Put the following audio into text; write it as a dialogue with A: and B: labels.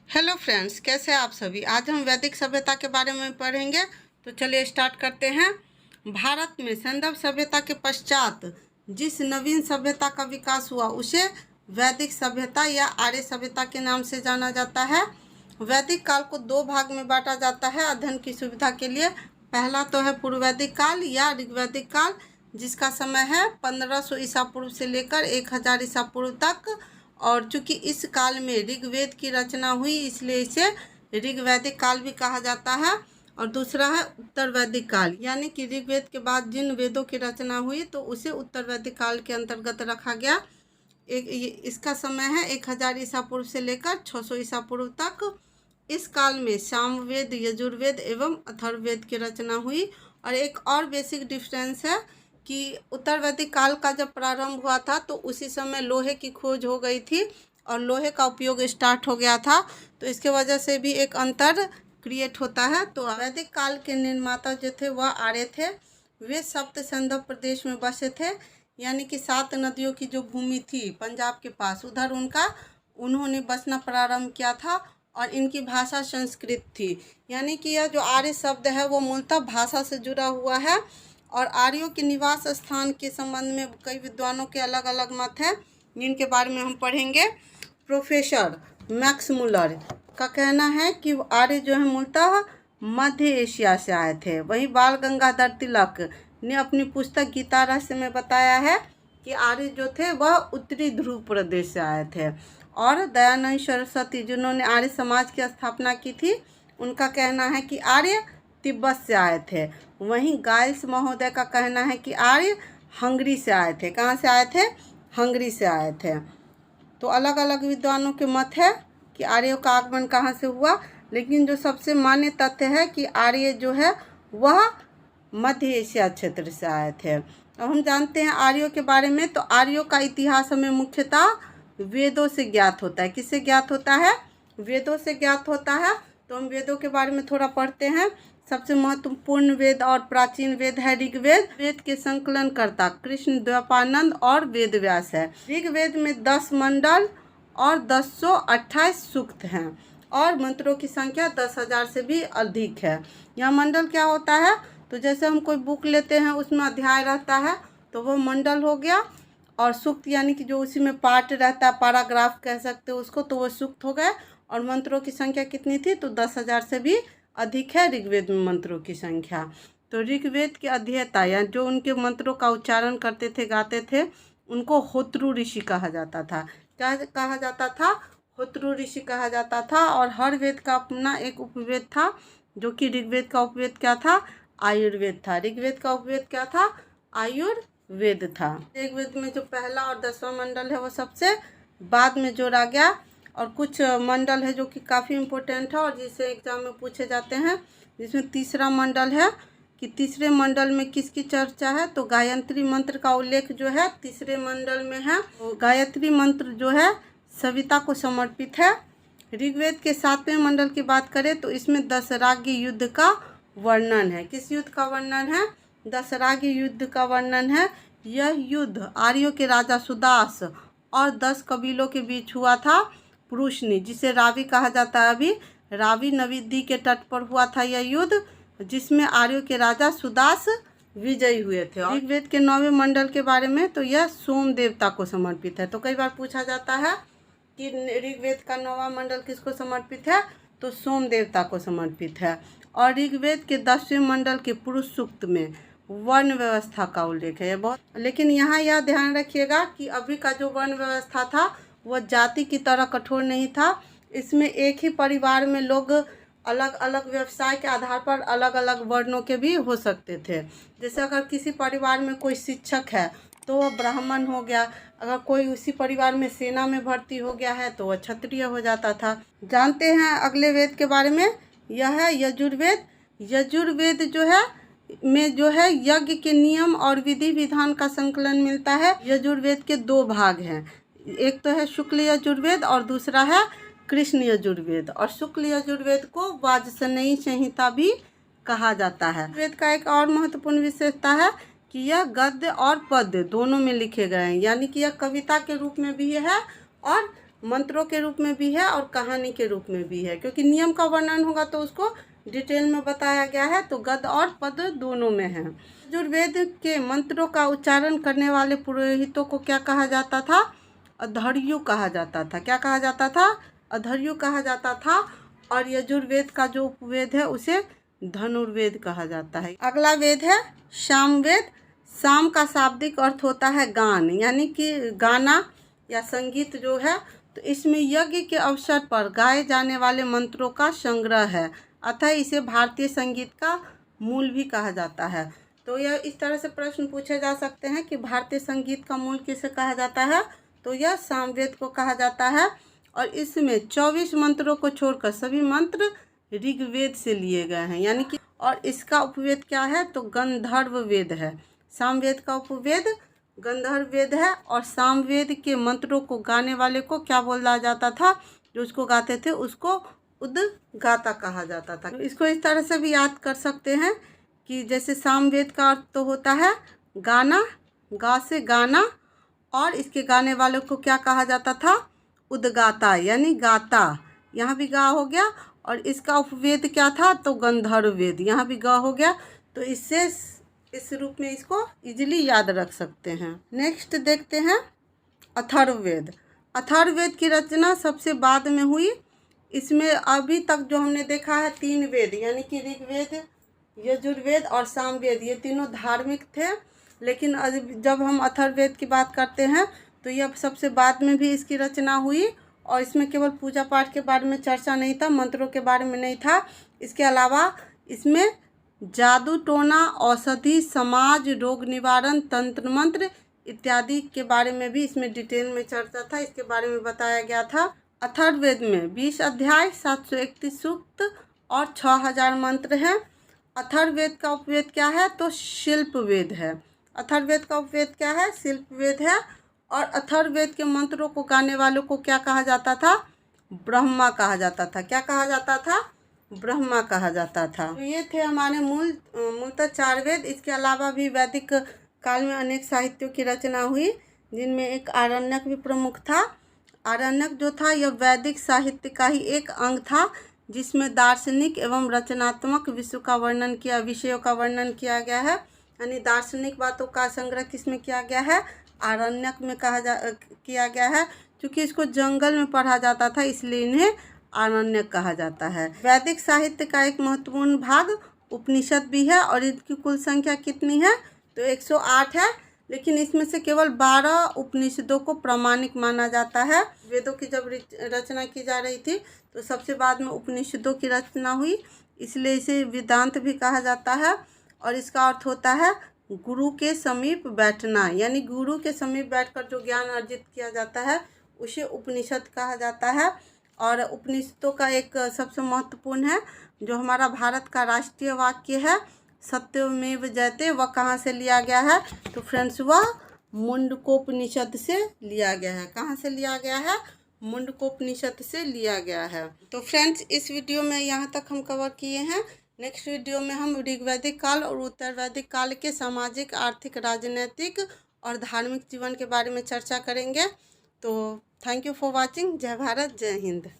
A: Hello friends, कैसे हैं आप सभी। आज हम वैदिक सभ्यता के बारे में पढ़ेंगे। तो चलिए स्टार्ट करते हैं। भारत में सैंधव सभ्यता के पश्चात जिस नवीन सभ्यता का विकास हुआ उसे वैदिक सभ्यता या आर्य सभ्यता के नाम से जाना जाता है। वैदिक काल को दो भाग में बांटा जाता है अध्ययन की सुविधा के लिए। पहला तो है पूर्व वैदिक काल या ऋग्वैदिक काल, जिसका समय है 1500 ईसा पूर्व से लेकर 1000 ईसा पूर्व तक। और चूंकि इस काल में ऋग्वेद की रचना हुई इसलिए इसे ऋग्वैदिक काल भी कहा जाता है। और दूसरा है उत्तर वैदिक काल, यानी कि ऋग्वेद के बाद जिन वेदों की रचना हुई तो उसे उत्तर वैदिक काल के अंतर्गत रखा गया। इसका समय है 1000 ईसा पूर्व से लेकर 600 ईसा पूर्व तक। इस काल में सामवेद, यजुर्वेद एवं अथर्ववेद की रचना हुई। और एक और बेसिक डिफरेंस है कि उत्तर वैदिक काल का जब प्रारंभ हुआ था तो उसी समय लोहे की खोज हो गई थी और लोहे का उपयोग स्टार्ट हो गया था, तो इसके वजह से भी एक अंतर क्रिएट होता है। तो वैदिक काल के निर्माता जो थे वह आर्य थे। वे सप्त सिंधु प्रदेश में बसे थे, यानी कि 7 नदियों की जो भूमि थी पंजाब के पास, उधर उन्होंने बसना प्रारंभ किया था। और इनकी भाषा संस्कृत थी, यानी कि यह जो आर्य शब्द है वो मूलतः भाषा से जुड़ा हुआ है। और आर्यों के निवास स्थान के संबंध में कई विद्वानों के अलग अलग मत हैं, जिनके बारे में हम पढ़ेंगे। प्रोफेसर मैक्स मुलर का कहना है कि आर्य जो है मूलतः मध्य एशिया से आए थे। वहीं बाल गंगाधर तिलक ने अपनी पुस्तक गीता रहस्य में बताया है कि आर्य जो थे वह उत्तरी ध्रुव प्रदेश से आए थे। और दयानंद सरस्वती जिन्होंने आर्य समाज की स्थापना की थी, उनका कहना है कि आर्य तिब्बत से आए थे। वहीं गाइल्स महोदय का कहना है कि आर्य हंगरी से आए थे। कहाँ से आए थे? हंगरी से आए थे। तो अलग अलग विद्वानों के मत है कि आर्यों का आगमन कहाँ से हुआ, लेकिन जो सबसे मान्य तथ्य है कि आर्य जो है वह मध्य एशिया क्षेत्र से आए थे। अब हम जानते हैं आर्यों के बारे में। तो आर्यों का इतिहास हमें मुख्यतः वेदों से ज्ञात होता है। किससे ज्ञात होता है? वेदों से ज्ञात होता है। तो हम वेदों के बारे में थोड़ा पढ़ते हैं। सबसे महत्वपूर्ण वेद और प्राचीन वेद है ऋग्वेद। वेद के संकलनकर्ता कृष्ण द्वैपायन और वेद व्यास है। ऋग्वेद में 10 मंडल और 1028 सूक्त हैं और मंत्रों की संख्या 10,000 से भी अधिक है। यह मंडल क्या होता है? तो जैसे हम कोई बुक लेते हैं उसमें अध्याय रहता है तो वो मंडल हो गया। और सूक्त यानी कि जो उसी में पार्ट रहता है, पैराग्राफ कह सकते हो उसको, तो वो सूक्त हो गए। और मंत्रों की संख्या कितनी थी? तो 10,000 से भी अधिक है ऋग्वेद में मंत्रों की संख्या। तो ऋग्वेद के अध्येता या जो उनके मंत्रों का उच्चारण करते थे, गाते थे, उनको होत्रु ऋषि कहा जाता था। क्या कहा जाता था? होत्रु ऋषि कहा जाता था। और हर वेद का अपना एक उपवेद था, जो कि ऋग्वेद का उपवेद क्या था? आयुर्वेद था। ऋग्वेद का उपवेद क्या था? आयुर्वेद था। ऋग्वेद में जो पहला और 10वां मंडल है वो सबसे बाद में जोड़ा गया। और कुछ मंडल है जो कि काफ़ी इम्पोर्टेंट है और जिसे एग्जाम में पूछे जाते हैं, जिसमें तीसरा मंडल है कि तीसरे मंडल में किसकी चर्चा है? तो गायत्री मंत्र का उल्लेख जो है तीसरे मंडल में है। तो गायत्री मंत्र जो है सविता को समर्पित है। ऋग्वेद के 7वें मंडल की बात करें तो इसमें दशराग्य युद्ध का वर्णन है। किस युद्ध का वर्णन है? दशराग्य युद्ध का वर्णन है। यह युद्ध आर्यों के राजा सुदास और 10 कबीलों के बीच हुआ था। पुरुषनी, जिसे रावी कहा जाता है, अभी रावी नदी के तट पर हुआ था यह युद्ध, जिसमें आर्यों के राजा सुदास विजयी हुए थे। ऋग्वेद के 9वें मंडल के बारे में तो यह सोम देवता को समर्पित है। तो कई बार पूछा जाता है कि ऋग्वेद का 9वां मंडल किसको समर्पित है? तो सोम देवता को समर्पित है। और ऋग्वेद के 10वें मंडल के पुरुष सूक्त में वर्ण व्यवस्था का उल्लेख है। बहुत, लेकिन यहाँ यह ध्यान रखिएगा कि अभी का जो वर्ण व्यवस्था था वह जाति की तरह कठोर नहीं था। इसमें एक ही परिवार में लोग अलग अलग व्यवसाय के आधार पर अलग अलग वर्णों के भी हो सकते थे। जैसे अगर किसी परिवार में कोई शिक्षक है तो वह ब्राह्मण हो गया। अगर कोई उसी परिवार में सेना में भर्ती हो गया है तो वह क्षत्रिय हो जाता था। जानते हैं अगले वेद के बारे में, यह है यजुर्वेद। यजुर्वेद जो है यज्ञ के नियम और विधि विधान का संकलन मिलता है। यजुर्वेद के 2 भाग हैं, एक तो है शुक्ल यजुर्वेद और दूसरा है कृष्ण यजुर्वेद। और शुक्ल यजुर्वेद को वाजसनेयी संहिता भी कहा जाता है। वेद का एक और महत्वपूर्ण विशेषता है कि यह गद्य और पद्य दोनों में लिखे गए हैं, यानी कि यह कविता के रूप में भी है और मंत्रों के रूप में भी है और कहानी के रूप में भी है, क्योंकि नियम का वर्णन होगा तो उसको डिटेल में बताया गया है। तो गद और पद दोनों में है। यजुर्वेद के मंत्रों का उच्चारण करने वाले पुरोहितों को क्या कहा जाता था? अधर्यु कहा जाता था। क्या कहा जाता था? अधर्यु कहा जाता था। और यजुर्वेद का जो उपवेद है उसे धनुर्वेद कहा जाता है। अगला वेद है सामवेद। साम का शाब्दिक अर्थ होता है गान, यानी कि गाना या संगीत जो है। तो इसमें यज्ञ के अवसर पर गाए जाने वाले मंत्रों का संग्रह है, अतः इसे भारतीय संगीत का मूल भी कहा जाता है। तो यह इस तरह से प्रश्न पूछे जा सकते हैं कि भारतीय संगीत का मूल किसे कहा जाता है? तो यह सामवेद को कहा जाता है। और इसमें 24 मंत्रों को छोड़कर सभी मंत्र ऋग्वेद से लिए गए हैं, यानी कि और इसका उपवेद क्या है? तो गंधर्व वेद है। सामवेद का उपवेद गंधर्व वेद है। और सामवेद के मंत्रों को गाने वाले को क्या बोला जाता था? जो उसको गाते थे उसको उद्गाता कहा जाता था। तो इसको इस तरह से भी याद कर सकते हैं कि जैसे सामवेद का अर्थ तो होता है गाना, गा से गाना, और इसके गाने वालों को क्या कहा जाता था? उद्गाता, यानी गाता। यहाँ भी गा हो गया। और इसका उपवेद क्या था? तो गंधर्व वेद। यहाँ भी गा हो गया। तो इससे इस रूप में इसको इजीली याद रख सकते हैं। नेक्स्ट देखते हैं अथर्ववेद। अथर्ववेद की रचना सबसे बाद में हुई। इसमें अभी तक जो हमने देखा है 3 वेद, यानी कि ऋग्वेद, यजुर्वेद और सामवेद, ये तीनों धार्मिक थे। लेकिन जब हम अथर्ववेद की बात करते हैं तो यह सबसे बाद में भी इसकी रचना हुई। और इसमें केवल पूजा पाठ के बारे में चर्चा नहीं था, मंत्रों के बारे में नहीं था। इसके अलावा इसमें जादू टोना, औषधि, समाज, रोग निवारण, तंत्र मंत्र इत्यादि के बारे में भी इसमें डिटेल में चर्चा था। इसके बारे में बताया गया था। अथर्ववेद में 20 अध्याय, 731 सूक्त और 6000 मंत्र हैं। अथर्ववेद का उपवेद क्या है? तो शिल्पवेद है। अथर्ववेद का उपवेद क्या है? शिल्पवेद है। और अथर्ववेद के मंत्रों को गाने वालों को क्या कहा जाता था? ब्रह्मा कहा जाता था। क्या कहा जाता था? ब्रह्मा कहा जाता था। तो ये थे हमारे मूलतः 4 वेद। इसके अलावा भी वैदिक काल में अनेक साहित्यों की रचना हुई, जिनमें एक आरण्यक भी प्रमुख था। आरण्यक जो था यह वैदिक साहित्य का ही एक अंग था, जिसमें दार्शनिक एवं रचनात्मक विषयों का वर्णन किया गया है। यानी दार्शनिक बातों का संग्रह किसमें किया गया है? आरण्यक में किया गया है। क्योंकि इसको जंगल में पढ़ा जाता था, इसलिए इन्हें आरण्यक कहा जाता है। वैदिक साहित्य का एक महत्वपूर्ण भाग उपनिषद भी है। और इनकी कुल संख्या कितनी है? तो 108 है। लेकिन इसमें से केवल 12 उपनिषदों को प्रामाणिक माना जाता है। वेदों की जब रचना की जा रही थी तो सबसे बाद में उपनिषदों की रचना हुई, इसलिए इसे वेदांत भी कहा जाता है। और इसका अर्थ होता है गुरु के समीप बैठना, यानी गुरु के समीप बैठकर जो ज्ञान अर्जित किया जाता है उसे उपनिषद कहा जाता है। और उपनिषदों का एक सबसे महत्वपूर्ण है, जो हमारा भारत का राष्ट्रीय वाक्य है, सत्यमेव जयते, वह कहाँ से लिया गया है? तो फ्रेंड्स वह मुंडकोपनिषद से लिया गया है। कहाँ से लिया गया है? मुंडकोपनिषद से लिया गया है। तो फ्रेंड्स इस वीडियो में यहाँ तक हम कवर किए हैं। नेक्स्ट वीडियो में हम ऋग्वैदिक काल और उत्तर वैदिक काल के सामाजिक, आर्थिक, राजनीतिक और धार्मिक जीवन के बारे में चर्चा करेंगे। तो थैंक यू फॉर वॉचिंग। जय भारत, जय हिंद।